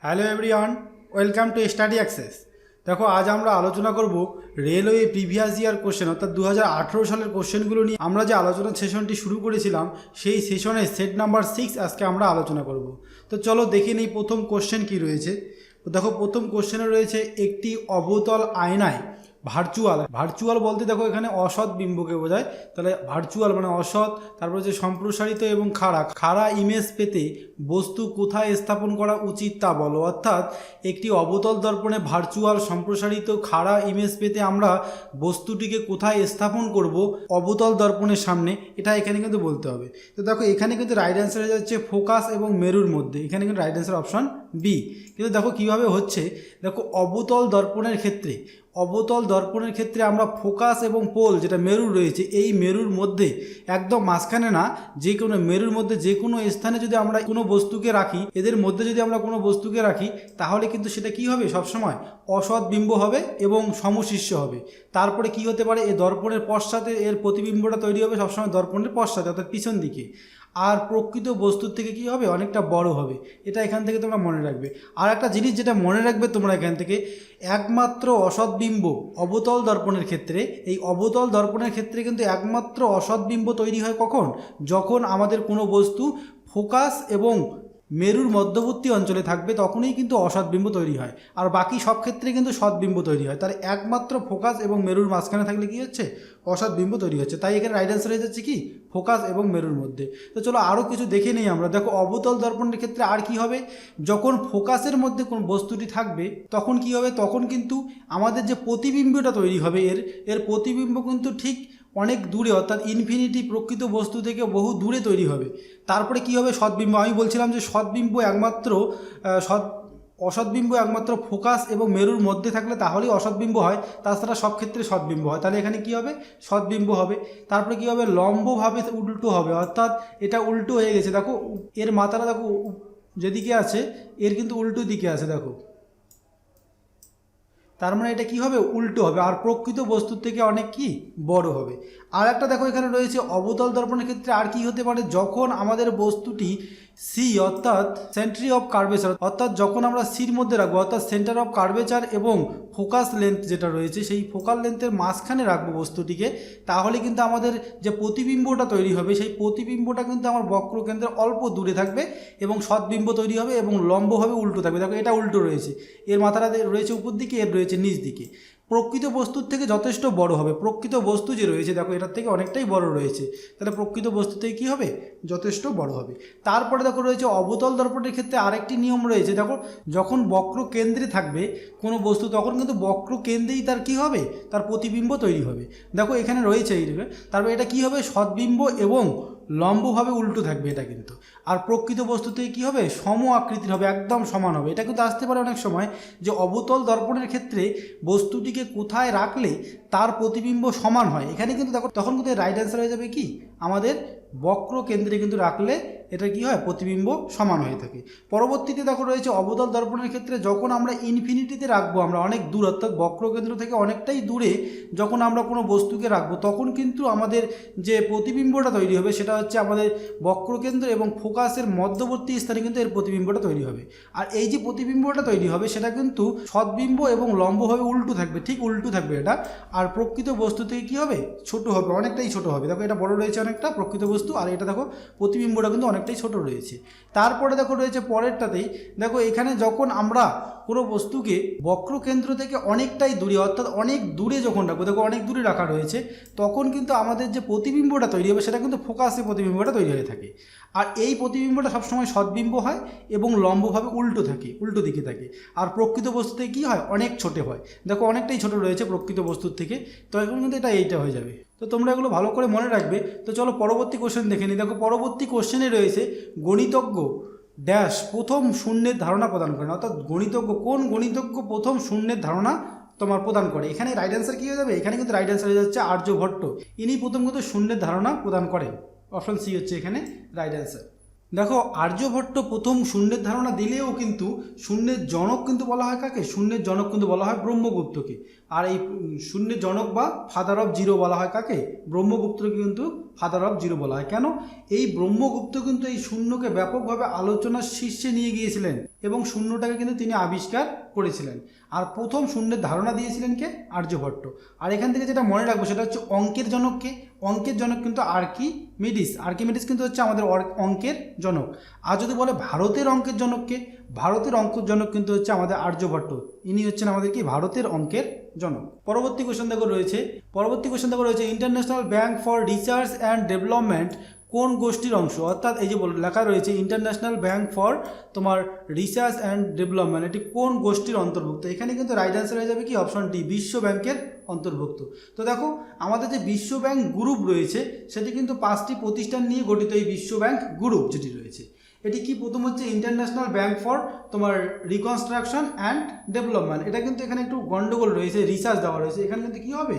Hello everyone, welcome to study access. দেখো, আজ আমরা আলোচনা করব রেলওয়ে প্রিভিয়াস ইয়ার কোশ্চেন অর্থাৎ 2018 সালের কোশ্চেনগুলো নিয়ে। আমরা যে আলোচনা সেশনটি শুরু করেছিলাম সেই সেশনের সেট নাম্বার 6 আজকে আমরা আলোচনা করব। তো চলো দেখে নিই প্রথম কোশ্চেন কি রয়েছে। তো দেখো, প্রথম কোশ্চেনে রয়েছে একটি অবতল আয়নায় ভার্চুয়াল বলতে দেখো এখানে অসৎ বিম্বকে বোঝায়। তাহলে ভার্চুয়াল মানে অসৎ, তারপর যে সম্প্রসারিত এবং খাড়া ইমেজ পেতে বস্তু কোথায় স্থাপন করা উচিত তা বলো। অর্থাৎ একটি অবতল দর্পণে ভার্চুয়াল সম্প্রসারিত খাড়া ইমেজ পেতে আমরা বস্তুটিকে কোথায় স্থাপন করব অবতল দর্পণের সামনে, এটা এখানে কিন্তু বলতে হবে। তো দেখো, এখানে কিন্তু রাইট অ্যান্সার হয়ে যাচ্ছে ফোকাস এবং মেরুর মধ্যে। এখানে কিন্তু রাইট অ্যান্সার অপশন বি। কিন্তু দেখো কীভাবে হচ্ছে, দেখো অবতল দর্পণের ক্ষেত্রে আমরা ফোকাস এবং পোল যেটা মেরুর রয়েছে, এই মেরুর মধ্যে একদম মাঝখানে না, যে কোনো মেরুর মধ্যে যে কোনো স্থানে যদি আমরা কোনো বস্তুকে রাখি, এদের মধ্যে যদি আমরা কোনো বস্তুকে রাখি, তাহলে কিন্তু সেটা কি হবে, সবসময় অসৎ বিম্ব হবে এবং সমশীর্ষ হবে। তারপরে কি হতে পারে, এই দর্পণের পশ্চাতে এর প্রতিবিম্বটা তৈরি হবে সবসময় দর্পণের পশ্চাতে অর্থাৎ পিছন দিকে, আর প্রকৃত বস্তুর থেকে কি হবে, অনেকটা বড় হবে। এটা এখান থেকে তোমরা মনে রাখবে। আর একটা জিনিস যেটা মনে রাখবে তোমরা এখান থেকে, একমাত্র অসৎ বিম্ব অবতল দর্পণের ক্ষেত্রে, এই অবতল দর্পণের ক্ষেত্রে কিন্তু একমাত্র অসৎ বিম্ব তৈরি হয় কখন, যখন আমাদের কোনো বস্তু ফোকাস এবং মেরুর মধ্যবর্তী অঞ্চলে থাকবে, তখনই কিন্তু অসৎ বিম্ব তৈরি হয়। আর বাকি সব ক্ষেত্রে কিন্তু সৎ বিম্ব তৈরি হয়। তাহলে একমাত্র ফোকাস এবং মেরুর মাঝখানে থাকলে কি হচ্ছে, অসৎ বিম্ব তৈরি হচ্ছে। তাই এখানে রাইট অ্যান্সার হয়ে যাচ্ছে কি, ফোকাস এবং মেরুর মধ্যে। তো চলো আরও কিছু দেখে নিই আমরা। দেখো, অবতল দর্পণের ক্ষেত্রে আর কি হবে, যখন ফোকাসের মধ্যে কোন বস্তুটি থাকবে তখন কি হবে, তখন কিন্তু আমাদের যে প্রতিবিম্বটা তৈরি হবে এর প্রতিবিম্ব কিন্তু ঠিক অনেক দূরে অর্থাৎ ইনফিনিটি প্রকৃত বস্তু থেকে বহু দূরে তৈরি হবে। তারপরে কি হবে, সৎবিম্ব। আমি বলছিলাম যে অসৎবিম্ব একমাত্র ফোকাস এবং মেরুর মধ্যে থাকলে তাহলেই অসৎবিম্ব হয়, তাছাড়া সব ক্ষেত্রে সৎবিম্ব হয়। তাহলে এখানে কি হবে, সৎবিম্ব হবে। তারপরে কি হবে, লম্বভাবে উল্টো হবে, অর্থাৎ এটা উল্টো হয়ে গেছে। দেখো এর মাথাটা দেখো যেদিকে আছে এর কিন্তু উল্টো দিকে আছে, দেখো তার মানে এটা কি হবে, উল্টো হবে, আর প্রকৃত বস্তুর থেকে অনেক কি বড় হবে। আর একটা দেখো এখানে রয়েছে অবতল দর্পণের ক্ষেত্রে আর কি হতে পারে, যখন আমাদের বস্তুটি সি অর্থাৎ সেন্ট্রি অফ কার্ভেচার, অর্থাৎ যখন আমরা সির মধ্যে রাখবো অর্থাৎ সেন্টার অফ কার্ভেচার এবং ফোকাস লেন্থ যেটা রয়েছে সেই ফোকাল লেন্থের মাঝখানে রাখবো বস্তুটিকে, তাহলে কিন্তু আমাদের যে প্রতিবিম্বটা তৈরি হবে সেই প্রতিবিম্বটা কিন্তু আমার বক্রকেন্দ্রের অল্প দূরে থাকবে এবং সৎবিম্ব তৈরি হবে এবং লম্বভাবে উল্টো থাকবে। দেখো এটা উল্টো রয়েছে, এর মাথাটা রয়েছে উপর দিকে, এর রয়েছে নিচ দিকে। প্রকৃত বস্তুর থেকে যথেষ্ট বড় হবে। প্রকৃত বস্তু যে রয়েছে দেখো এটার থেকে অনেকটাই বড় রয়েছে, তাহলে প্রকৃত বস্তু থেকে কী হবে, যথেষ্ট বড় হবে। তারপরে দেখো রয়েছে অবতল দর্পণের ক্ষেত্রে আরেকটি নিয়ম রয়েছে। দেখো, যখন বক্র কেন্দ্রে থাকবে কোনো বস্তু তখন কিন্তু বক্র কেন্দ্রেই তার কি হবে, তার প্রতিবিম্ব তৈরি হবে। দেখো এখানে রয়েছে এইভাবে, তারপরে এটা কি হবে, সৎবিম্ব এবং লম্বভাবে উল্টো থাকবে এটা কিন্তু। আর প্রকৃত বস্তু থেকে কী হবে, সম আকৃতির হবে, একদম সমান হবে। এটা কিন্তু আসতে পারে অনেক সময় যে অবতল দর্পণের ক্ষেত্রে বস্তুটিকে কোথায় রাখলে তার প্রতিবিম্ব সমান হয়। এখানে কিন্তু দেখো তখন কিন্তু রাইট অ্যান্সার হয়ে যাবে কি, আমাদের বক্র কেন্দ্রে কিন্তু রাখলে এটা কি হয়, প্রতিবিম্ব সমান হয়ে থাকে। পরবর্তীতে দেখো রয়েছে অবতল দর্পণের ক্ষেত্রে যখন আমরা ইনফিনিটিতে রাখবো, আমরা অনেক দূর অর্থাৎ বক্রকেন্দ্র থেকে অনেকটাই দূরে যখন আমরা কোনো বস্তুকে রাখবো, তখন কিন্তু আমাদের যে প্রতিবিম্বটা তৈরি হবে সেটা হচ্ছে আমাদের বক্রকেন্দ্র এবং ফোকাসের মধ্যবর্তী স্থানে কিন্তু এর প্রতিবিম্বটা তৈরি হবে। আর এই যে প্রতিবিম্বটা তৈরি হবে সেটা কিন্তু সৎবিম্ব এবং লম্বভাবে উল্টো থাকবে, ঠিক উল্টো থাকবে এটা। আর প্রকৃত বস্তু থেকে কী হবে, ছোট হবে, অনেকটাই ছোট হবে। দেখো এটা বড় রয়েছে অনেকটা প্রকৃত বস্তু, আর এটা দেখো প্রতিবিম্বটা কিন্তু অনেকটাই ছোট রয়েছে। তারপরে দেখো রয়েছে পরেরটাতেই, দেখো এখানে যখন আমরা কোনো বস্তুকে বক্রকেন্দ্র থেকে অনেকটাই দূরে অর্থাৎ অনেক দূরে যখন রাখবো, দেখো অনেক দূরে রাখা রয়েছে, তখন কিন্তু আমাদের যে প্রতিবিম্বটা তৈরি হবে সেটা কিন্তু ফোকাসে প্রতিবিম্বটা তৈরি হয়ে থাকে। আর এই প্রতিবিম্বটা সবসময় সৎবিম্ব হয় এবং লম্বভাবে উল্টো থাকে, উল্টো দিকে থাকে। আর প্রকৃত বস্তু থেকে কী হয়, অনেক ছোটো হয়। দেখো অনেকটাই ছোট রয়েছে প্রকৃত বস্তুর থেকে, তো এখন কিন্তু এইটা হয়ে যাবে। তো তোমরা এগুলো ভালো করে মনে রাখবে। তো চলো পরবর্তী কোশ্চেন দেখে নিই। দেখো পরবর্তী কোশ্চেনে রয়েছে গণিতজ্ঞ ড্যাশ প্রথম শূন্যের ধারণা প্রদান করেন, অর্থাৎ কোন গণিতজ্ঞ প্রথম শূন্যের ধারণা তোমার প্রদান করে। এখানে রাইট অ্যান্সার কী হয়ে যাবে, এখানে কিন্তু রাইট অ্যান্সার হয়ে যাচ্ছে আর্যভট্ট। ইনি প্রথম কিন্তু শূন্যের ধারণা প্রদান করেন। অপশন সি হচ্ছে এখানে রাইট অ্যান্সার। দেখো আর্যভট্ট প্রথম শূন্যের ধারণা দিলেও কিন্তু শূন্যের জনক কিন্তু বলা হয় কাকে, শূন্যের জনক কিন্তু বলা হয় ব্রহ্মগুপ্তকে। আর এই শূন্যের জনক বা ফাদার অফ জিরো বলা হয় কাকে, ব্রহ্মগুপ্তকে কিন্তু ফাদার অফ জিরো বলা হয়। কেন? এই ব্রহ্মগুপ্ত কিন্তু এই শূন্যকে ব্যাপকভাবে আলোচনার শীর্ষে নিয়ে গিয়েছিলেন এবং শূন্যটাকে কিন্তু তিনি আবিষ্কার করেছিলেন। আর প্রথম শূন্যের ধারণা দিয়েছিলেন কে? আর্যভট্ট। আর এখান থেকে যেটা মনে রাখবো সেটা হচ্ছে অঙ্কের জনককে। অঙ্কের জনক কিন্তু আর্কিমিডিস। আর্কিমিডিস কিন্তু হচ্ছে আমাদের অঙ্কের জনক। আর যদি বলে ভারতের অঙ্কের জনককে, ভারতের অঙ্কের জনক কিন্তু হচ্ছে আমাদের আর্যভট্ট। ইনি হচ্ছেন আমাদের কি ভারতের অঙ্কের জনক। পরবর্তী কোশ্চেন দেখো রয়েছে international bank for research and development কোন গোষ্ঠীর অংশ? অর্থাৎ এই যে লেখা রয়েছে ইন্টারন্যাশনাল ব্যাংক ফর তোমার রিসার্চ অ্যান্ড ডেভেলপমেন্ট, এটি কোন গোষ্ঠীর অন্তর্ভুক্ত? এখানে কিন্তু রাইট অ্যান্সার হয়ে যাবে কি অপশন ডি, বিশ্ব ব্যাংকের অন্তর্ভুক্ত। তো দেখো আমাদের যে বিশ্ব ব্যাংক গ্রুপ রয়েছে সেটি কিন্তু 5টি প্রতিষ্ঠান নিয়ে গঠিত। এই বিশ্ব ব্যাংক গ্রুপ যেটি রয়েছে এটি কি? প্রথম হচ্ছে ইন্টারন্যাশনাল ব্যাংক ফর তোমার রিকনস্ট্রাকশন অ্যান্ড ডেভেলপমেন্ট। এটা কিন্তু এখানে একটু গন্ডগোল রয়েছে, রিসার্চ দেওয়া রয়েছে, এখানে কিন্তু কী হবে?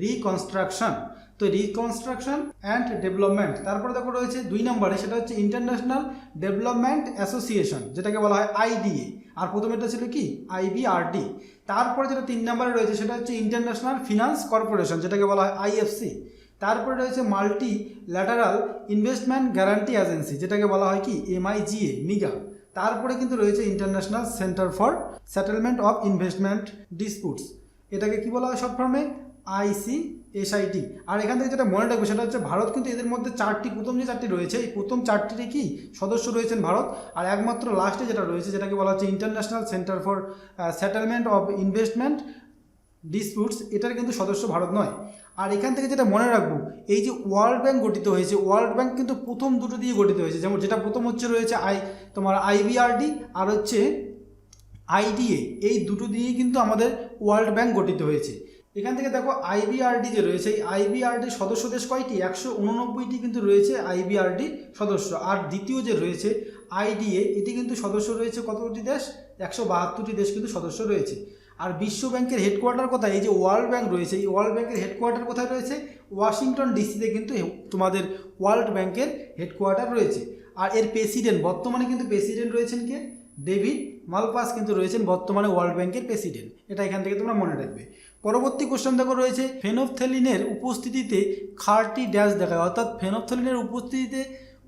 রিকনস্ট্রাকশন। তো রিকনস্ট্রাকশন অ্যান্ড ডেভেলপমেন্ট। তারপরে দেখো রয়েছে 2 নম্বরে, সেটা হচ্ছে ইন্টারন্যাশনাল ডেভেলপমেন্ট অ্যাসোসিয়েশন, যেটাকে বলা হয় আইডিএ। আর প্রথমেরটা ছিল কি? আইবিআরডি। তারপরে যেটা 3 নম্বরে রয়েছে সেটা হচ্ছে ইন্টারন্যাশনাল ফিনান্স কর্পোরেশন, যেটাকে বলা হয় আইএফসি। তারপরে রয়েছে multilateral investment guarantee agency, যেটাকে বলা হয় কি? MIGA, MIGA. তারপরে কিন্তু রয়েছে international centre for settlement of investment disputes, এটাকে কি বলা হয় শর্ট ফর্মে? ICSID। আর এখান থেকে যেটা মনে রাখবে সেটা হচ্ছে ভারত কিন্তু এদের মধ্যে প্রথম যে 4টি রয়েছে এই প্রথম 4টিতে কি সদস্য রয়েছেন ভারত, আর একমাত্র লাস্টে যেটা রয়েছে যেটাকে বলা হচ্ছে international centre for settlement of investment disputes, এটার কিন্তু সদস্য ভারত নয়। আর এখান থেকে যেটা মনে রাখবো, এই যে ওয়ার্ল্ড ব্যাংক গঠিত হয়েছে, ওয়ার্ল্ড ব্যাংক কিন্তু প্রথম দুটো দিয়ে গঠিত হয়েছে। যেমন যেটা প্রথম হচ্ছে রয়েছে তোমার IBRD আর হচ্ছে IDA, এই দুটো দিয়েই কিন্তু আমাদের ওয়ার্ল্ড ব্যাংক গঠিত হয়েছে। এখান থেকে দেখো IBRD যে রয়েছে, এই IBRD সদস্য দেশ কয়টি? 189টি কিন্তু রয়েছে IBRD সদস্য। আর দ্বিতীয় যে রয়েছে IDA, এটি কিন্তু সদস্য রয়েছে কতটি দেশ? 172টি দেশ কিন্তু সদস্য রয়েছে। আর বিশ্ব ব্যাংকের হেডকোয়ার্টার কোথায়? এই যে ওয়ার্ল্ড ব্যাংক রয়েছে, এই ওয়ার্ল্ড ব্যাংকের হেডকোয়ার্টার কোথায় রয়েছে? ওয়াশিংটন ডিসিতে কিন্তু তোমাদের ওয়ার্ল্ড ব্যাংকের হেডকোয়ার্টার রয়েছে। আর এর প্রেসিডেন্ট বর্তমানে কিন্তু প্রেসিডেন্ট রয়েছেন কে? ডেভিড মালপাস কিন্তু রয়েছেন বর্তমানে ওয়ার্ল্ড ব্যাংকের প্রেসিডেন্ট। এটা এখান থেকে তোমরা মনে রাখবে। পরবর্তী কোশ্চেন দেখো রয়েছে ফেনফথেলিনের উপস্থিতিতে ক্ষারটি ড্যাশ দেখায়, অর্থাৎ ফেনফথেলিনের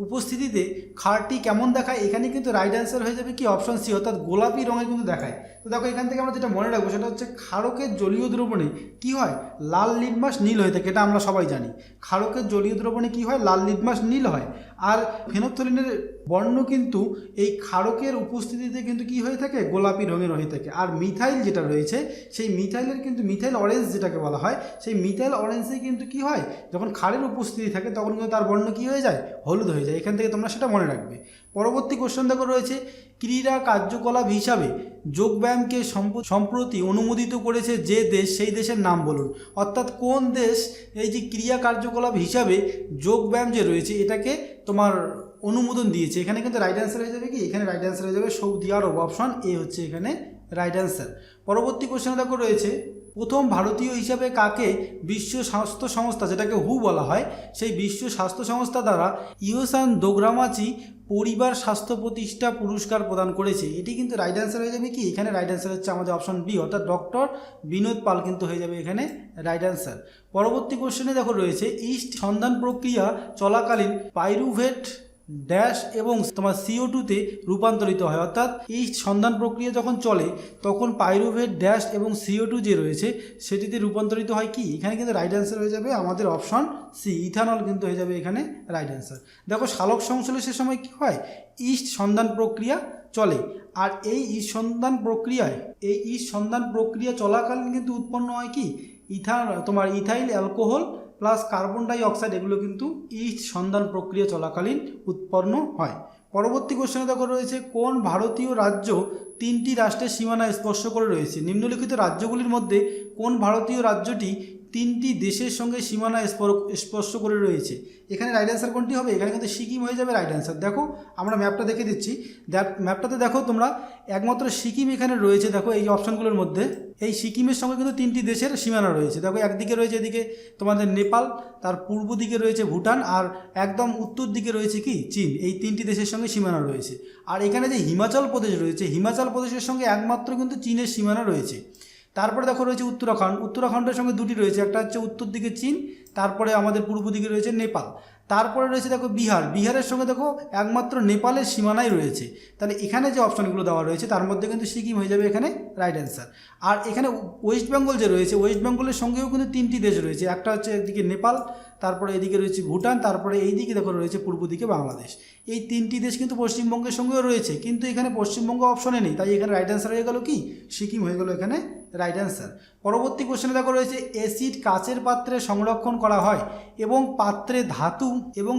উপস্থিতিতে ক্ষারটি কেমন দেখায়? এখানে কিন্তু রাইট অ্যান্সার হয়ে যাবে কি অপশন সি, অর্থাৎ গোলাপি রঙের কিন্তু দেখায়। তো দেখো এখান থেকে আমরা যেটা মনে রাখবো সেটা হচ্ছে ক্ষারকের জলীয় দ্রবণে কি হয়? লাল লিটমাস নীল হয়ে থাকে, এটা আমরা সবাই জানি। ক্ষারকের জলীয় দ্রবণে কি হয়? লাল লিটমাস নীল হয়। আর ফেনফথেলিনের বর্ণ কিন্তু এই ক্ষারকের উপস্থিতিতে কিন্তু কি হয়ে থাকে? গোলাপি রঙের হয়ে থাকে। আর মিথাইল যেটা রয়েছে সেই মিথাইলের কিন্তু মিথাইল অরেঞ্জ যেটাকে বলা হয়, সেই মিথাইল অরেঞ্জে কিন্তু কি হয়? যখন ক্ষারের উপস্থিতি থাকে তখন কিন্তু তার বর্ণ কি হয়ে যায়? হলুদ হয়ে যায়। এখান থেকে তোমরা সেটা মনে রাখবে। পরবর্তী কোশ্চেন দেখো রয়েছে ক্রীড়া কার্যকলাপ হিসাবে যোগব্যায়ামকে সম্প্রতি অনুমোদিত করেছে যে দেশ, সেই দেশের নাম বলুন। অর্থাৎ কোন দেশ এই যে ক্রিয়া কার্যকলাপ হিসাবে যোগব্যায়াম যে রয়েছে এটাকে তোমার অনুমোদন দিয়েছে? এখানে কিন্তু রাইট অ্যান্সার হয়ে যাবে কি? এখানে রাইট অ্যান্সার হয়ে যাবে সৌদি আরব, অপশন এ হচ্ছে এখানে রাইট অ্যান্সার। পরবর্তী কোশ্চেন দেখো রয়েছে প্রথম ভারতীয় হিসাবে কাকে বিশ্ব স্বাস্থ্য সংস্থা, যেটাকে হু বলা হয়, সেই বিশ্ব স্বাস্থ্য সংস্থা দ্বারা ইয়োসান দোগ্রামাচি পরিবার স্বাস্থ্য প্রতিষ্ঠা পুরস্কার প্রদান করেছে? এটি কিন্তু রাইট অ্যান্সার হয়ে যাবে কি? এখানে রাইট অ্যান্সার হচ্ছে আমাদের অপশন বি, অর্থাৎ ডক্টর বিনোদ পাল কিন্তু হয়ে যাবে এখানে রাইট অ্যান্সার। পরবর্তী কোশ্চেনে দেখো রয়েছে ইস্ট সন্ধান প্রক্রিয়া চলাকালীন পাইরুভেট ড্যাশ এবং তোমার CO2-তে রূপান্তরিত হয়, অর্থাৎ এই সন্ধান প্রক্রিয়া যখন চলে তখন পাইরুভেট ড্যাশ এবং CO2 যে রয়েছে সেটিতে রূপান্তরিত হয় কি? এখানে কিন্তু রাইট অ্যান্সার হয়ে যাবে আমাদের অপশন সি, ইথানল কিন্তু হয়ে যাবে এখানে রাইট অ্যান্সার। দেখো সালোক সংশ্লেষের সময় কি হয়? ইস্ট সন্ধান প্রক্রিয়া চলে। আর এই ইস্ট সন্ধান প্রক্রিয়া চলাকালীন কিন্তু উৎপন্ন হয় কি? Ethyl alcohol plus carbon die oxide, এগুলো কিন্তু ইস্ট সন্ধান প্রক্রিয়া চলাকালীন উৎপন্ন হয়। পরবর্তী কোশ্চেনে দেখো রয়েছে কোন ভারতীয় রাজ্য 3টি রাষ্ট্রের সীমানা স্পর্শ করে রয়েছে? নিম্নলিখিত রাজ্যগুলির মধ্যে কোন ভারতীয় রাজ্যটি 3টি দেশের সঙ্গে সীমানা স্পর্শ করে রয়েছে? এখানে রাইট অ্যান্সার কোনটি হবে? এখানে কিন্তু সিকিম হয়ে যাবে রাইট অ্যান্সার। দেখো আমরা ম্যাপটা দেখে দিচ্ছি, ম্যাপটাতে দেখো তোমরা একমাত্র সিকিম এখানে রয়েছে। দেখো এই অপশানগুলোর মধ্যে এই সিকিমের সঙ্গে কিন্তু 3টি দেশের সীমানা রয়েছে। দেখো একদিকে রয়েছে এদিকে তোমাদের নেপাল, তার পূর্ব দিকে রয়েছে ভুটান, আর একদম উত্তর দিকে রয়েছে কি? চীন। এই 3টি দেশের সঙ্গে সীমানা রয়েছে। আর এখানে যে হিমাচল প্রদেশ রয়েছে, হিমাচল প্রদেশের সঙ্গে একমাত্র কিন্তু চীনের সীমানা রয়েছে। তারপরে দেখো রয়েছে উত্তরাখণ্ডের সঙ্গে 2টি রয়েছে, একটা হচ্ছে উত্তর দিকে চীন, তারপরে আমাদের পূর্ব দিকে রয়েছে নেপাল। তারপরে রয়েছে দেখো বিহার, বিহারের সঙ্গে দেখো একমাত্র নেপালের সীমানায় রয়েছে। তাহলে এখানে যে অপশানগুলো দেওয়া রয়েছে তার মধ্যে কিন্তু সিকিম হয়ে যাবে এখানে রাইট অ্যান্সার। আর এখানে ওয়েস্ট বেঙ্গল যে রয়েছে, ওয়েস্ট বেঙ্গলের সঙ্গেও কিন্তু 3টি দেশ রয়েছে, একটা হচ্ছে এদিকে নেপাল, তারপরে এদিকে রয়েছে ভুটান, তারপরে এই দিকে দেখো রয়েছে পূর্ব দিকে বাংলাদেশ। এই 3টি দেশ কিন্তু পশ্চিমবঙ্গের সঙ্গেও রয়েছে, কিন্তু এখানে পশ্চিমবঙ্গ অপশনে নেই, তাই এখানে রাইট অ্যান্সার হয়ে গেল কি সিকিম হয়ে গেল এখানে রাইট অ্যান্সার। পরবর্তী কোশ্চেনে দেখো রয়েছে অ্যাসিড কাচের পাত্রে সংরক্ষণ করা হয় এবং পাত্রে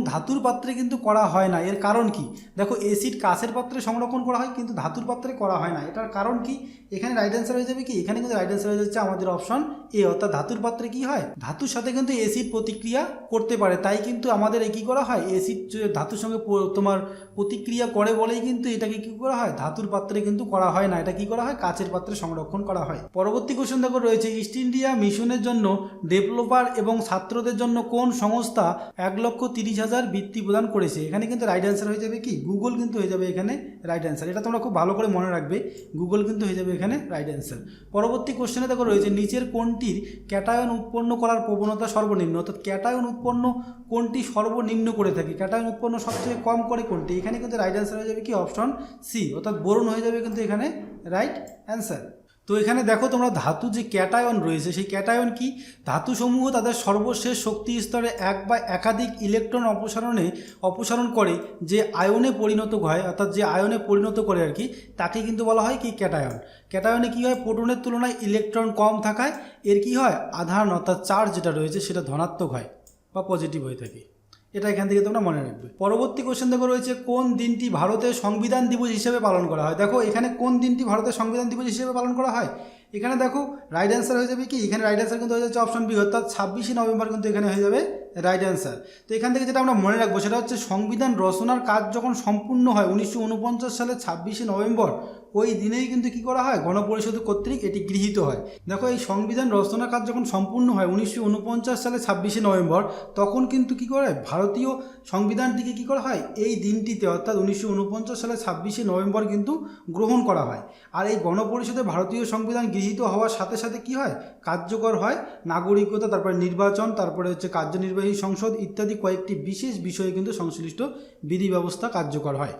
ধাতুর পাত্রে কিন্তু করা হয় না, এর কারণ কি? দেখো অ্যাসিড কাচের পাত্রে সংরক্ষণ করা হয় কিন্তু ধাতুর পাত্রে করা হয় না, এটার কারণ কি? এখানে রাইট অ্যান্সার হয়ে যাবে কি, এখানে কিন্তু রাইট অ্যান্সার হয়ে যাচ্ছে আমাদের অপশন এ, অর্থাৎ ধাতুর পাত্রে কি হয়, ধাতুর সাথে কিন্তু অ্যাসিড প্রতিক্রিয়া করতে পারে, তাই কিন্তু আমাদের কি করা হয়, অ্যাসিড ধাতুর সঙ্গে তোমার প্রতিক্রিয়া করে বলেই কিন্তু এটাকে কি করা হয়, ধাতুর পাত্রে কিন্তু করা হয় না, এটা কি করা হয়, কাচের পাত্রে সংরক্ষণ করা হয়। পরবর্তী কোশ্চেন দেখো রয়েছে ইস্ট ইন্ডিয়া মিশনের জন্য ডেভেলপার এবং ছাত্রদের জন্য কোন সংস্থা 1,30,000 বৃত্তি প্রদান করেছে? এখানে কিন্তু রাইট অ্যান্সার হয়ে যাবে কি, গুগল কিন্তু হয়ে যাবে এখানে রাইট অ্যান্সার। এটা তোমরা খুব ভালো করে মনে রাখবে, গুগল কিন্তু হয়ে যাবে এখানে রাইট অ্যান্সার। পরবর্তী কোশ্চেনে দেখো রয়েছে নিচের কোনটির ক্যাটায়ন উৎপন্ন করার প্রবণতা সর্বনিম্ন, অর্থাৎ ক্যাটায়ন উৎপন্ন কোনটি সর্বনিম্ন করে থাকে, ক্যাটায়ন উৎপন্ন সবচেয়ে কম করে কোনটি? এখানে কিন্তু রাইট অ্যান্সার হয়ে যাবে কি অপশন সি, অর্থাৎ বোরন হয়ে যাবে কিন্তু এখানে রাইট অ্যান্সার। তো এখানে দেখো তোমরা ধাতু যে ক্যাটায়ন রয়েছে সেই ক্যাটায়ন কি, ধাতুসমূহ তাদের সর্বশেষ শক্তি স্তরে এক বা একাধিক ইলেকট্রন অপসারণ করে যে আয়নে পরিণত হয়, অর্থাৎ যে আয়নে পরিণত করে আর কি, তাকে কিন্তু বলা হয় কি ক্যাটায়ন। ক্যাটায়নে কি হয়, প্রোটনের তুলনায় ইলেকট্রন কম থাকায় এর কি হয়, আধান অর্থাৎ চার্জ যেটা রয়েছে সেটা ধনাত্মক হয় বা পজিটিভ হয়ে থাকে, এটা এখান থেকে তোমরা মনে রাখবে। পরবর্তী কোশ্চেন দেখো রয়েছে কোন দিনটি ভারতের সংবিধান দিবস হিসেবে পালন করা হয়? দেখো এখানে কোন দিনটি ভারতের সংবিধান দিবস হিসেবে পালন করা হয়? এখানে দেখো রাইট অ্যান্সার হয়ে যাবে কি, এখানে রাইট অ্যান্সার কিন্তু হয়ে যাচ্ছে অপশন বি, অর্থাৎ 26শে নভেম্বর কিন্তু এখানে হয়ে যাবে রাইট অ্যান্সার। তো এখান থেকে যেটা আমরা মনে রাখবো সেটা হচ্ছে সংবিধান রচনার কাজ যখন সম্পূর্ণ হয় 1949 সালে 26শে নভেম্বর, ওই দিনেই কিন্তু কি করা হয়, গণপরিষদ কর্তৃক এটি গৃহীত হয়। দেখো এই সংবিধান রচনার কাজ যখন সম্পূর্ণ হয় 1949 সালে 26শে নভেম্বর, তখন কিন্তু কি করে ভারতীয় সংবিধানটিকে কি করা হয় এই দিনটিতে, অর্থাৎ 1949 সালে 26শে নভেম্বর কিন্তু গ্রহণ করা হয়। আর এই গণপরিষদে ভারতীয় সংবিধান গৃহীত হওয়ার সাথে সাথে কি হয়, কার্যকর হয় নাগরিকতা, তারপরে নির্বাচন, তারপরে হচ্ছে কার্যনির্বাহী সংসদ ইত্যাদি কয়েকটি বিশেষ বিষয়ে কিন্তু সংশ্লিষ্ট বিধি ব্যবস্থা কার্যকর হয়।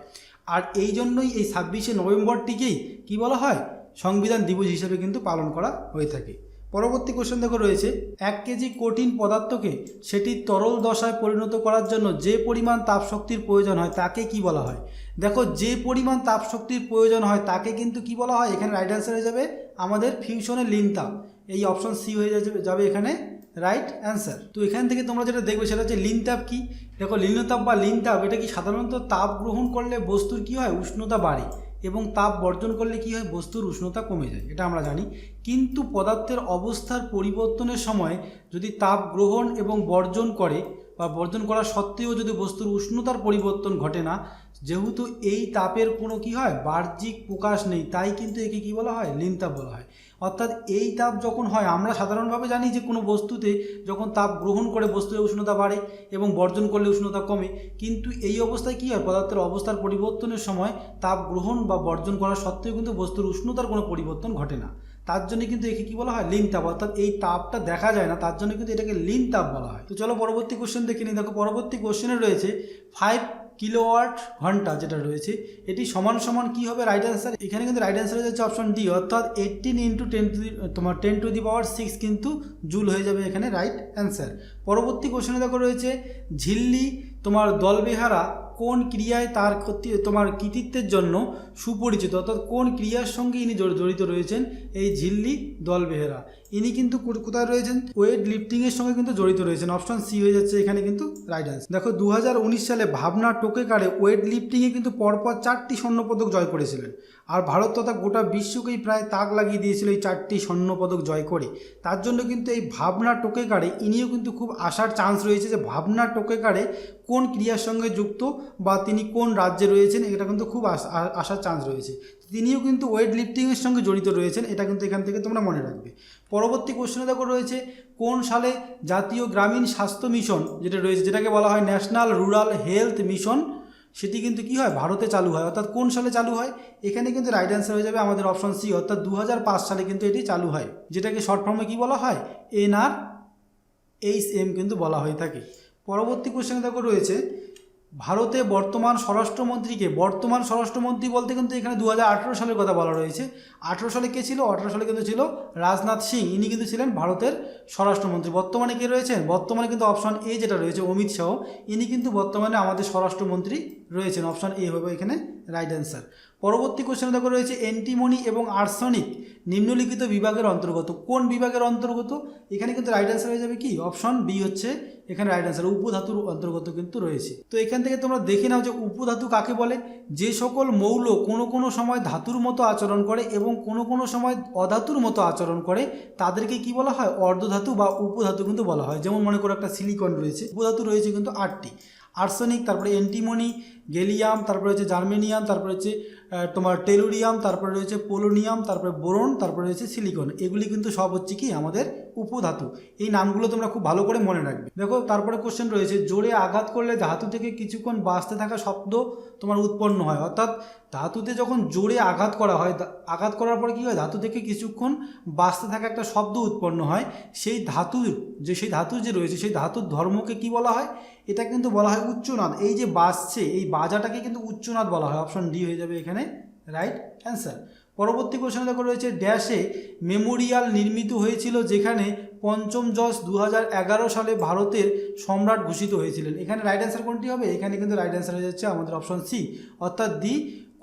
আর এই জন্যই এই 26শে নভেম্বরটিকেই কি বলা হয়, সংবিধান দিবস হিসেবে কিন্তু পালন করা হয়ে থাকে। পরবর্তী কোশ্চেন দেখো রয়েছে 1 কেজি কঠিন পদার্থকে সেটি তরল দশায় পরিণত করার জন্য যে পরিমাণ তাপশক্তির প্রয়োজন হয় তাকে কি বলা হয়? দেখো যে পরিমাণ তাপশক্তির প্রয়োজন হয় তাকে কিন্তু কি বলা হয়, এখানে রাইট অ্যান্সার হয়ে যাবে আমাদের ফিউশনের লিন তাপ, এই অপশন সি হয়ে যাবে এখানে রাইট অ্যান্সার। তো এখান থেকে তোমরা যেটা দেখবে সেটা হচ্ছে লিন তাপ কি, দেখো লিনতাপ বা লিন তাপ এটা কি, সাধারণত তাপ গ্রহণ করলে বস্তুর কি হয়, উষ্ণতা বাড়ে এবং তাপ বর্জন করলে কি হয়, বস্তুর উষ্ণতা কমে যায়, এটা আমরা জানি। কিন্তু পদার্থের অবস্থার পরিবর্তনের সময় যদি তাপ গ্রহণ এবং বর্জন করে বা বর্জন করা সত্ত্বেও যদি বস্তুর উষ্ণতার পরিবর্তন ঘটে না, যেহেতু এই তাপের কোনো কি হয় বাহ্যিক প্রকাশ নেই, তাই কিন্তু একে কি বলা হয়, লিন তাপ বলা হয়। অর্থাৎ এই তাপ যখন হয়, আমরা সাধারণভাবে জানি যে কোনো বস্তুতে যখন তাপ গ্রহণ করে বস্তুর উষ্ণতা বাড়ে এবং বর্জন করলে উষ্ণতা কমে, কিন্তু এই অবস্থায় কী হয়, পদার্থের অবস্থার পরিবর্তনের সময় তাপ গ্রহণ বা বর্জন করা সত্ত্বেও কিন্তু বস্তুর উষ্ণতার কোনো পরিবর্তন ঘটে না, তার জন্য কিন্তু একে কী বলা হয়, লিন তাপ। অর্থাৎ এই তাপটা দেখা যায় না, তার জন্য কিন্তু এটাকে লিন তাপ বলা হয়। তো চলো পরবর্তী কোশ্চেন দেখে নিই। দেখো পরবর্তী কোশ্চেনে রয়েছে 5 কিলোওয়াট ঘন্টা যেটা রয়েছে এটি সমান সমান কী হবে রাইট অ্যান্সার? এখানে কিন্তু রাইট অ্যান্সার হয়ে যাচ্ছে অপশন ডি, অর্থাৎ 18 × 10 টু দি পাওয়ার 6 কিন্তু জুল হয়ে যাবে এখানে রাইট অ্যান্সার। পরবর্তী কোশ্চেনে দেখো রয়েছে ঝিল্লি দলবেহারা কোন ক্রিয়ায় তার তোমার কৃতিত্বের জন্য সুপরিচিত, অর্থাৎ কোন ক্রিয়ার সঙ্গে ইনি জড়িত রয়েছেন? এই ঝিল্লি দলবেহেরা ইনি কিন্তু কোথায় রয়েছেন, ওয়েট লিফটিংয়ের সঙ্গে কিন্তু জড়িত রয়েছেন, অপশন সি হয়ে যাচ্ছে এখানে কিন্তু রাইট অ্যান্সার। দেখো 2019 সালে ভাবনা টোকেকারে ওয়েট লিফটিংয়ে কিন্তু পরপর 4টি স্বর্ণপদক জয় করেছিলেন, আর ভারত তথা গোটা বিশ্বকেই প্রায় তাক লাগিয়ে দিয়েছিল এই 4টি স্বর্ণপদক জয় করে। তার জন্য কিন্তু এই ভাবনা টোকেকারে ইনিও কিন্তু খুব আসার চান্স রয়েছে যে ভাবনা টোকেকারে কোন ক্রিয়ার সঙ্গে যুক্ত বা তিনি কোন রাজ্যে রয়েছেন, এটা কিন্তু খুব আসার চান্স রয়েছে। তিনিও কিন্তু ওয়েট লিফটিংয়ের সঙ্গে জড়িত রয়েছেন, এটা কিন্তু এখান থেকে তোমরা মনে রাখবে। পরবর্তী কোশ্চেনে দেখো রয়েছে কোন সালে জাতীয় গ্রামীণ স্বাস্থ্য মিশন যেটা রয়েছে, যেটাকে বলা হয় ন্যাশনাল রুরাল হেলথ মিশন, সেটি কিন্তু কি হয়, ভারতে চালু হয়, অর্থাৎ কোন সালে চালু হয়? এখানে কিন্তু রাইট অ্যান্সার হয়ে যাবে আমাদের অপশন সি, অর্থাৎ 2005 সালে কিন্তু এটি চালু হয়, যেটাকে শর্ট ফর্মে কি বলা হয়, NRHM কিন্তু বলা হয়ে থাকে। পরবর্তী কোশ্চেন দেখো রয়েছে ভারতে বর্তমান স্বরাষ্ট্রমন্ত্রী বলতে কিন্তু এখানে 2018 সালের কথা বলা রয়েছে। 18 সালে কে ছিল? 18 সালে কিন্তু ছিল রাজনাথ সিং, ইনি কিন্তু ছিলেন ভারতের স্বরাষ্ট্রমন্ত্রী। বর্তমানে কে রয়েছেন? বর্তমানে কিন্তু অপশন এ যেটা রয়েছে অমিত শাহ, ইনি কিন্তু বর্তমানে আমাদের স্বরাষ্ট্রমন্ত্রী রয়েছেন। অপশন এ হবে এখানে রাইট অ্যান্সার। পরবর্তী কোশ্চেন দেখো রয়েছে অ্যান্টিমনি এবং আর্সেনিক নিম্নলিখিত বিভাগের অন্তর্গত। কোন বিভাগের অন্তর্গত? এখানে কিন্তু রাইট অ্যান্সার হয়ে যাবে কি? অপশন বি হচ্ছে এখানে রাইট অ্যান্সার, উপধাতুর অন্তর্গত কিন্তু রয়েছে। তো এখান থেকে তোমরা দেখে নাও যে উপধাতু কাকে বলে। যে সকল মৌল কোনো সময় ধাতুর মতো আচরণ করে এবং কোনো সময় অধাতুর মতো আচরণ করে তাদেরকে কি বলা হয়? অর্ধধাতু বা উপধাতু কিন্তু বলা হয়। যেমন মনে করো একটা সিলিকন রয়েছে, উপধাতু রয়েছে কিন্তু 8টি। আর্সেনিক, তারপরে অ্যান্টিমনি, গ্যালিয়াম, তারপরে হচ্ছে জার্মেনিয়াম, তারপরে হচ্ছে তোমার টেলুরিয়াম, তারপরে রয়েছে পোলোনিয়াম, তারপরে বোরন, তারপরে রয়েছে সিলিকন। এগুলি কিন্তু সব হচ্ছে কি আমাদের উপধাতু। এই নামগুলো তোমরা খুব ভালো করে মনে রাখবে। দেখো তারপরে কোশ্চেন রয়েছে জোরে আঘাত করলে ধাতু থেকে কিছুক্ষণ বাঁচতে থাকা শব্দ তোমার উৎপন্ন হয়। অর্থাৎ ধাতুতে যখন জোরে আঘাত করা হয়, আঘাত করার পরে কী হয়? ধাতু থেকে কিছুক্ষণ বাঁচতে থাকা একটা শব্দ উৎপন্ন হয়। সেই ধাতু যে রয়েছে সেই ধাতুর ধর্মকে কি বলা হয়? এটা কিন্তু বলা হয় উচ্চনাদ। এই যে বাজছে, এই বাজাটাকে কিন্তু উচ্চনাদ বলা হয়। অপশন ডি হয়ে যাবে এখানে রাইট অ্যান্সার। পরবর্তী কোশ্চেন দেখো রয়েছে ড্যাশে মেমোরিয়াল নির্মিত হয়েছিল যেখানে পঞ্চম জর্জ 2011 সালে ভারতের সম্রাট ঘোষিত হয়েছিলেন। এখানে রাইট অ্যান্সার কোনটি হবে? এখানে কিন্তু রাইট অ্যান্সার হয়ে যাচ্ছে আমাদের অপশন সি, অর্থাৎ দি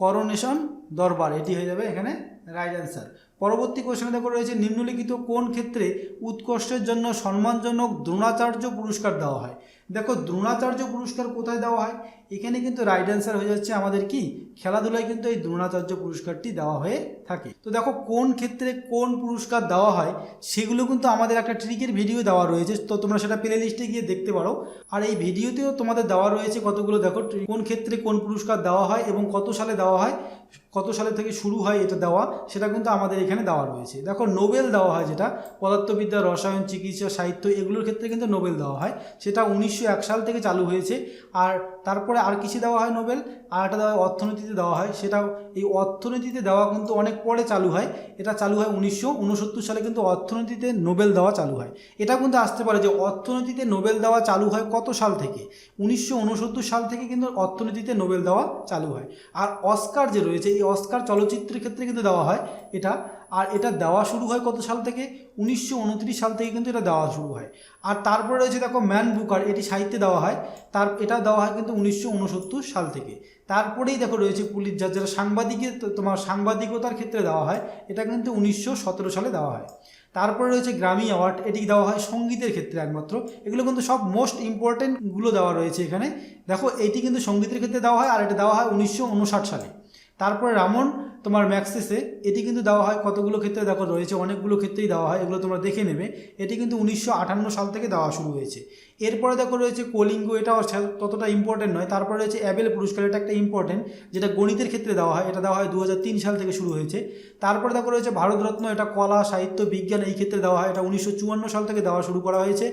করোনেশন দরবার, এটি হয়ে যাবে এখানে রাইট অ্যান্সার। পরবর্তী কোশ্চেনে দেখো রয়েছে নিম্নলিখিত কোন ক্ষেত্রে উৎকর্ষের জন্য সম্মানজনক দ্রোণাচার্য পুরস্কার দেওয়া হয়? দেখো দ্রোণাচার্য পুরস্কার কোথায় দেওয়া হয়? এখানে কিন্তু রাইট অ্যান্সার হয়ে যাচ্ছে আমাদের কি? খেলাধুলায় কিন্তু এই দ্রোণাচার্য পুরস্কারটি দেওয়া হয়ে থাকে। তো দেখো কোন ক্ষেত্রে কোন পুরস্কার দেওয়া হয় সেগুলো কিন্তু আমাদের একটা ট্রিকের ভিডিও দেওয়া রয়েছে, তো তোমরা সেটা প্লে লিস্টে গিয়ে দেখতে পারো। আর এই ভিডিওতেও তোমাদের দেওয়া রয়েছে কতগুলো, দেখো কোন ক্ষেত্রে কোন পুরস্কার দেওয়া হয় এবং কত সালে দেওয়া হয়, কত সালে থেকে শুরু হয় এটা দেওয়া, সেটা কিন্তু আমাদের এখানে দেওয়া রয়েছে। দেখো নোবেল দেওয়া হয়, যেটা পদার্থবিদ্যা, রসায়ন, চিকিৎসা, সাহিত্য এগুলোর ক্ষেত্রে কিন্তু নোবেল দেওয়া হয়, সেটা 1901 সাল থেকে চালু হয়েছে। আর তারপরে আর কিছু দেওয়া হয় নোবেল, আর একটা দেওয়া হয় অর্থনীতিতে দেওয়া হয়, সেটাও এই অর্থনীতিতে দেওয়া কিন্তু অনেক পরে চালু হয়। এটা চালু হয় 1969 সালে, কিন্তু অর্থনীতিতে নোবেল দেওয়া চালু হয়। এটা কিন্তু আসতে পারে যে অর্থনীতিতে নোবেল দেওয়া চালু হয় কত সাল থেকে? 1969 সাল থেকে কিন্তু অর্থনীতিতে নোবেল দেওয়া চালু হয়। আর অস্কার যে রয়েছে, এই অস্কার চলচ্চিত্রের ক্ষেত্রে কিন্তু দেওয়া হয় এটা, আর এটা দেওয়া শুরু হয় কত সাল থেকে? 1929 সাল থেকে কিন্তু এটা দেওয়া শুরু হয়। আর তারপরে রয়েছে দেখো ম্যান বুকার, এটি সাহিত্যে দেওয়া হয়, এটা দেওয়া হয় কিন্তু 1969 সাল থেকে। তারপরেই দেখো রয়েছে পুলিৎজার, যেটা সাংবাদিকতার ক্ষেত্রে দেওয়া হয়, এটা কিন্তু 1917 সালে দেওয়া হয়। তারপরে রয়েছে গ্র্যামি অ্যাওয়ার্ড, এটি দেওয়া হয় সঙ্গীতের ক্ষেত্রে একমাত্র। এগুলো কিন্তু সব মোস্ট ইম্পর্টেন্টগুলো দেওয়া রয়েছে এখানে। দেখো এটি কিন্তু সঙ্গীতের ক্ষেত্রে দেওয়া হয়, আর এটা দেওয়া হয় 1959 সালে। তারপরে রামন তোমার ম্যাক্সেসে, এটি কিন্তু দেওয়া হয় কতগুলো ক্ষেত্রে, দেখো রয়েছে অনেকগুলো ক্ষেত্রেই দেওয়া হয়, এগুলো তোমরা দেখে নেবে। এটি কিন্তু 1958 সাল থেকে দেওয়া শুরু হয়েছে। এরপরে দেখো রয়েছে কলিঙ্গ, এটাও ততটা ইম্পর্টেন্ট নয়। তারপরে রয়েছে অ্যাবেল পুরস্কার, এটা একটা ইম্পর্টেন্ট, যেটা গণিতের ক্ষেত্রে দেওয়া হয়, এটা দেওয়া হয় 2003 সাল থেকে শুরু হয়েছে। তারপরে দেখো রয়েছে ভারতরত্ন, এটা কলা, সাহিত্য, বিজ্ঞান এই ক্ষেত্রে দেওয়া হয়, এটা 1954 সাল থেকে দেওয়া শুরু করা হয়েছে।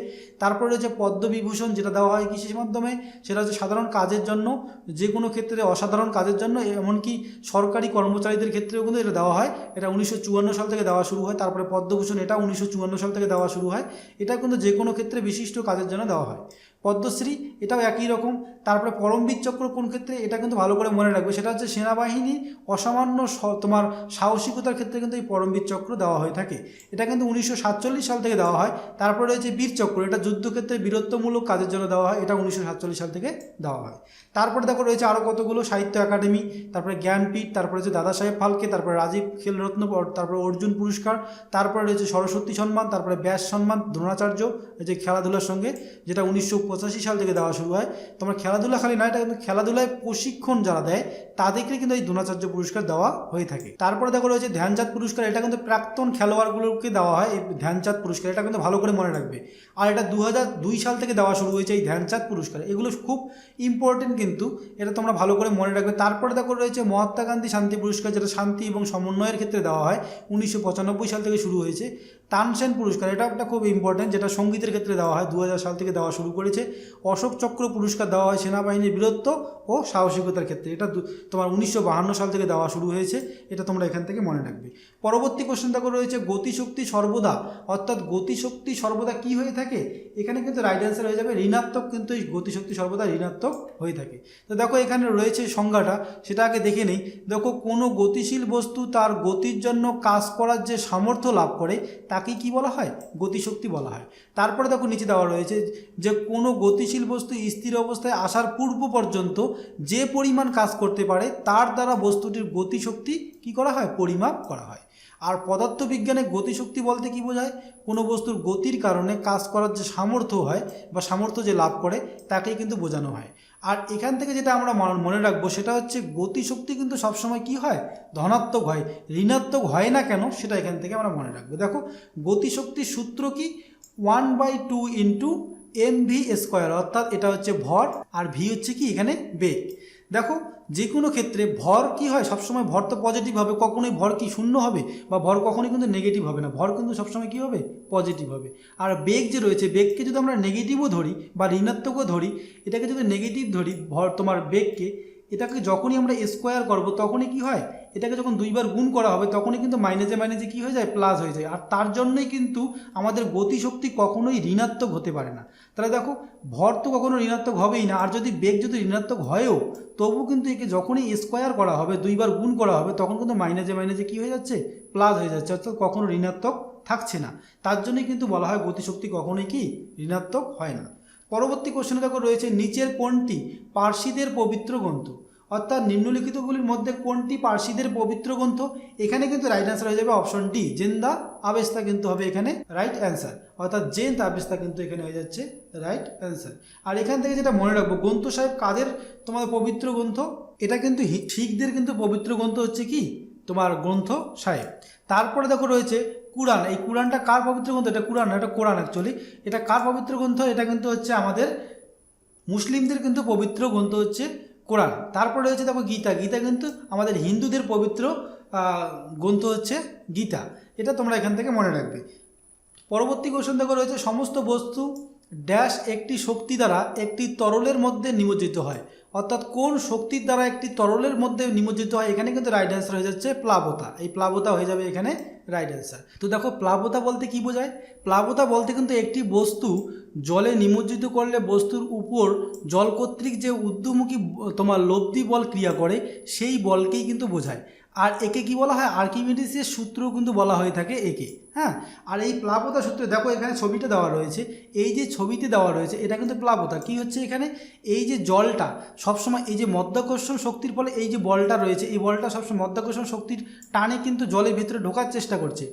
তারপরে রয়েছে পদ্মবিভূষণ, যেটা দেওয়া হয় কিসের মাধ্যমে? সেটা হচ্ছে সাধারণ কাজের জন্য, যে কোনো ক্ষেত্রে অসাধারণ কাজের জন্য, এমনকি সরকারি কর্মচারীদের ক্ষেত্রেও কিন্তু এটা দেওয়া হয়। এটা 1954 সাল থেকে দেওয়া শুরু হয়। তারপরে পদ্মভূষণ, এটা 1954 সাল থেকে দেওয়া শুরু হয়। এটা কিন্তু যে কোনো ক্ষেত্রে বিশিষ্ট কাজের জন্য দেওয়া হয়। পদ্মশ্রী, এটাও একই রকম। তারপরে পরমবীর চক্র কোন ক্ষেত্রে? এটা কিন্তু ভালো করে মনে রাখবে, সেটা হচ্ছে সেনাবাহিনী অসামান্য তোমার সাহসিকতার ক্ষেত্রে কিন্তু এই পরমবীর চক্র দেওয়া হয়ে থাকে। এটা কিন্তু 1947 সাল থেকে দেওয়া হয়। তারপরে রয়েছে বীর চক্র, এটা যুদ্ধক্ষেত্রে বীরত্বমূলক কাজের জন্য দেওয়া হয়, এটা 1947 সাল থেকে দেওয়া হয়। তারপরে দেখো রয়েছে আরও কতগুলো, সাহিত্য একাডেমি, তারপরে জ্ঞানপীঠ, তারপরে হচ্ছে দাদা সাহেব ফালকে, তারপরে রাজীব খেলরত্ন, তারপরে অর্জুন পুরস্কার, তারপরে রয়েছে সরস্বতী সম্মান, তারপরে ব্যাস সম্মান, দ্রোণাচার্য, এই যে খেলাধুলার সঙ্গে, যেটা 1985 সাল থেকে দেওয়া শুরু হয়। তোমার খেলাধুলা খালি নয়, এটা কিন্তু খেলাধুলায় প্রশিক্ষণ যারা দেয় তাদেরকে কিন্তু এই দ্রোণাচার্য পুরস্কার দেওয়া হয়ে থাকে। তারপরে দেখো রয়েছে ধ্যানচাঁদ পুরস্কার, এটা কিন্তু প্রাক্তন খেলোয়াড়গুলোকে দেওয়া হয় এই ধ্যানচাঁদ পুরস্কার, এটা কিন্তু ভালো করে মনে রাখবে। আর এটা 2002 সাল থেকে দেওয়া শুরু হয়েছে এই ধ্যানচাঁদ পুরস্কার। এগুলো খুব ইম্পর্টেন্ট কিন্তু, এটা তোমরা ভালো করে মনে রাখবে। তারপরে দেখো রয়েছে মহাত্মা গান্ধী শান্তি পুরস্কার, যেটা শান্তি এবং সমন্বয়ের ক্ষেত্রে দেওয়া হয়, 1995 সাল থেকে শুরু হয়েছে। তানসেন পুরস্কার, এটা একটা খুব ইম্পর্টেন্ট, যেটা সঙ্গীতের ক্ষেত্রে দেওয়া হয়, 2000 সাল থেকে দেওয়া শুরু করেছে। অশোক চক্র পুরস্কার দেওয়া হয় সেনাবাহিনীর বীরত্ব ও সাহসিকতার ক্ষেত্রে, এটা তোমার 1952 সাল থেকে দেওয়া শুরু হয়েছে, এটা তোমরা এখান থেকে মনে রাখবে। পরবর্তী কোশ্চেন দেখো রয়েছে গতিশক্তি সর্বদা, অর্থাৎ গতিশক্তি সর্বদা কি হয়ে থাকে, এখানে কিন্তু রাইট অ্যান্সার হয়ে যাবে ঋণাত্মক, কিন্তু এই গতিশক্তি সর্বদা ঋণাত্মক হয়ে থাকে। তো দেখো এখানে রয়েছে সংজ্ঞাটা, সেটা আগে দেখে নেই। দেখো কোনো গতিশীল বস্তু তার গতির জন্য কাজ করার যে সামর্থ্য লাভ করে তাকে কি বলা হয়, গতিশক্তি বলা হয়। তারপরে দেখো নিচে দেওয়া রয়েছে যে কোনো গতিশীল বস্তু স্থির অবস্থায় আসার পূর্ব পর্যন্ত যে পরিমাণ কাজ করতে পারে তার দ্বারা বস্তুটির গতিশক্তি কি করা হয়, পরিমাপ করা হয়। আর পদার্থবিজ্ঞানে গতিশক্তি বলতে কি বোঝায়, কোনো বস্তুর গতির কারণে কাজ করার যে সামর্থ্য হয় বা সামর্থ্য যে লাভ করে তাকেই কিন্তু বোঝানো হয়। আর এখান থেকে যেটা আমরা মনে রাখবো সেটা হচ্ছে গতিশক্তি কিন্তু সবসময় কি হয়, ধনাত্মক হয়, ঋণাত্মক হয় না কেন সেটা এখান থেকে আমরা মনে রাখবো। দেখো গতিশক্তির সূত্র কি, 1/2 ইন্টু mv², অর্থাৎ এটা হচ্ছে ভর আর ভি হচ্ছে কি এখানে বেগ। দেখো যে কোনো ক্ষেত্রে ভর কি হয়, সবসময় ভর তো পজিটিভ হবে, কখনোই ভর কি শূন্য হবে বা ভর কখনোই কিন্তু নেগেটিভ হবে না, ভর কিন্তু সবসময় কি হবে, পজিটিভ হবে। আর বেগ যে রয়েছে, বেগকে যদি আমরা নেগেটিভও ধরি বা ঋণাত্মকও ধরি, এটাকে যদি নেগেটিভ ধরি ভর তোমার বেগকে, এটাকে যখনই আমরা স্কোয়ার করবো তখনই কি হয়, এটাকে যখন দুইবার গুণ করা হবে তখনই কিন্তু মাইনাসে মাইনাসে কী হয়ে যায়, প্লাস হয়ে যায়। আর তার জন্যই কিন্তু আমাদের গতিশক্তি কখনোই ঋণাত্মক হতে পারে না। তাহলে দেখো ভর তো কখনো ঋণাত্মক হবেই না, আর যদি বেগ যদি ঋণাত্মক হয়ও তবু কিন্তু একে যখনই স্কোয়ার করা হবে, দুইবার গুণ করা হবে, তখন কিন্তু মাইনাসে মাইনাসে কী হয়ে যাচ্ছে, প্লাস হয়ে যাচ্ছে, অর্থাৎ কখনো ঋণাত্মক থাকছে না। তার জন্যই কিন্তু বলা হয় গতিশক্তি কখনোই কি ঋণাত্মক হয় না। পরবর্তী কোশ্চেনে দেখো রয়েছে নিচের কোনটি পার্সিদের পবিত্র গ্রন্থ, অর্থাৎ নিম্নলিখিতগুলির মধ্যে কোনটি পার্সিদের পবিত্র গ্রন্থ, এখানে কিন্তু রাইট অ্যান্সার হয়ে যাবে অপশন ডি, জেন্দা আবেস্তা কিন্তু হবে এখানে রাইট অ্যান্সার, অর্থাৎ জেন্দ আবেস্তা কিন্তু এখানে হয়ে যাচ্ছে রাইট অ্যান্সার। আর এখান থেকে যেটা মনে রাখবো, গ্রন্থ সাহেব কাদের তোমাদের পবিত্র গ্রন্থ, এটা কিন্তু শিখদের কিন্তু পবিত্র গ্রন্থ হচ্ছে কি তোমার গ্রন্থ সাহেব। তারপরে দেখো রয়েছে কুরআন, এই কুরআনটা কার পবিত্র গ্রন্থ, এটা কুরআন, এটা কোরআন অ্যাকচুয়ালি, এটা কার পবিত্র গ্রন্থ, এটা কিন্তু হচ্ছে আমাদের মুসলিমদের কিন্তু পবিত্র গ্রন্থ হচ্ছে কোরআন। তারপরে রয়েছে দেখো গীতা, গীতা কিন্তু আমাদের হিন্দুদের পবিত্র গ্রন্থ হচ্ছে গীতা, এটা তোমরা এখান থেকে মনে রাখবে। পরবর্তী কোশ্চেন দেখো রয়েছে সমস্ত বস্তু ড্যাশ একটি শক্তি দ্বারা একটি তরলের মধ্যে নিমজ্জিত হয়, অর্থাৎ কোন শক্তির দ্বারা একটি তরলের মধ্যে নিমজ্জিত হয়, এখানে কিন্তু রাইট অ্যান্সার হয়ে যাচ্ছে প্লাবতা, এই প্লাবতা হয়ে যাবে এখানে রাইট অ্যান্সার। তো দেখো প্লাবতা বলতে কি বোঝায়, প্লাবতা বলতে কিন্তু একটি বস্তু জলে নিমজ্জিত করলে বস্তুর উপর জল কর্তৃক যে ঊর্ধ্বমুখী তোমার লব্ধি বল ক্রিয়া করে সেই বলকেই কিন্তু বোঝায়। আর একে কি বলা হয়, আর্কিমিডিসের সূত্র কিন্তু বলা হয়ে থাকে একে, হ্যাঁ। আর এই প্লাবতা সূত্রে দেখো এখানে ছবিটা দেওয়া রয়েছে, এই যে ছবিতে দেওয়া রয়েছে এটা কিন্তু প্লাবতা, কি হচ্ছে এখানে, এই যে জলটা সবসময় এই যে মধ্যাকর্ষণ শক্তির ফলে এই যে বলটা রয়েছে, এই বলটা সবসময় মধ্যাকর্ষণ শক্তির টানে কিন্তু জলের ভিতরে ঢোকার চেষ্টা করছে।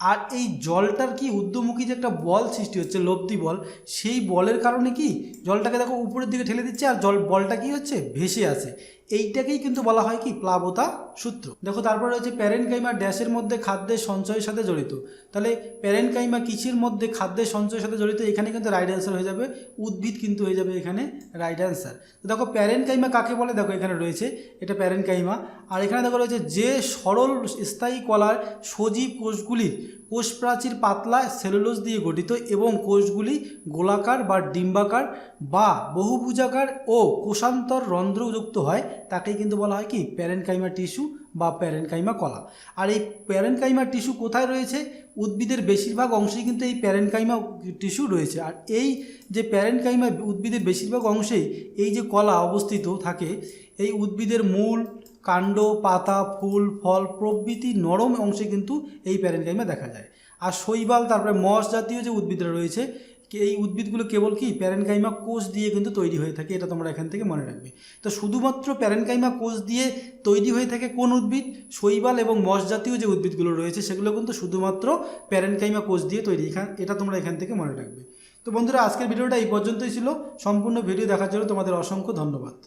আর এই জলটার কি ঊর্ধ্বমুখী যে একটা বল সৃষ্টি হচ্ছে লব্ধি বল, সেই বলের কারণে কি জলটাকে দেখো উপরের দিকে ঠেলে দিচ্ছে আর বলটা কি হচ্ছে, ভেসে আসে, এইটাকেই কিন্তু বলা হয় কি প্লাবতা সূত্র। দেখো তারপরে রয়েছে প্যারেনকাইমা ড্যাশের মধ্যে খাদ্যের সঞ্চয়ের সাথে জড়িত, তাহলে প্যারেনকাইমা কিসের মধ্যে খাদ্যের সঞ্চয়ের সাথে জড়িত, এখানে কিন্তু রাইট অ্যান্সার হয়ে যাবে উদ্ভিদ কিন্তু হয়ে যাবে এখানে রাইট অ্যান্সার। তো দেখো প্যারেনকাইমা কাকে বলে, দেখো এখানে রয়েছে এটা প্যারেনকাইমা। আর এখানে দেখো রয়েছে যে সরল স্থায়ী কলার সজীব কোষগুলির কোষ প্রাচীর পাতলা সেলুলোজ দিয়ে গঠিত এবং কোষগুলি গোলাকার বা ডিম্বাকার বা বহুভুজাকার ও কোষান্তর রন্ধ্রযুক্ত হয়, তাকেই কিন্তু বলা হয় কি প্যারেনকাইমা টিস্যু বা প্যারেনকাইমা কলা। আর এই প্যারেনকাইমা টিস্যু কোথায় রয়েছে, উদ্ভিদের বেশিরভাগ অংশেই কিন্তু এই প্যারেনকাইমা টিস্যু রয়েছে। আর এই যে প্যারেনকাইমা উদ্ভিদের বেশিরভাগ অংশেই এই যে কলা অবস্থিত থাকে, এই উদ্ভিদের মূল, কাণ্ড, পাতা, ফুল, ফল প্রভৃতি নরম অংশে কিন্তু এই প্যারেনকাইমা দেখা যায়। আর শৈবাল, তারপরে মস জাতীয় যে উদ্ভিদরা রয়েছে, এই উদ্ভিদগুলো কেবল কি প্যারেনকাইমা কোষ দিয়ে কিন্তু তৈরি হয়ে থাকে, এটা তোমরা এখান থেকে মনে রাখবে। তো শুধুমাত্র প্যারেনকাইমা কোষ দিয়ে তৈরি হয়ে থাকে কোন উদ্ভিদ, শৈবাল এবং মস জাতীয় যে উদ্ভিদগুলো রয়েছে সেগুলো কিন্তু শুধুমাত্র প্যারেনকাইমা কোষ দিয়ে তৈরি, এটা তোমরা এখান থেকে মনে রাখবে। তো বন্ধুরা আজকের ভিডিওটা এই পর্যন্তই ছিল, সম্পূর্ণ ভিডিও দেখার জন্য তোমাদের অসংখ্য ধন্যবাদ।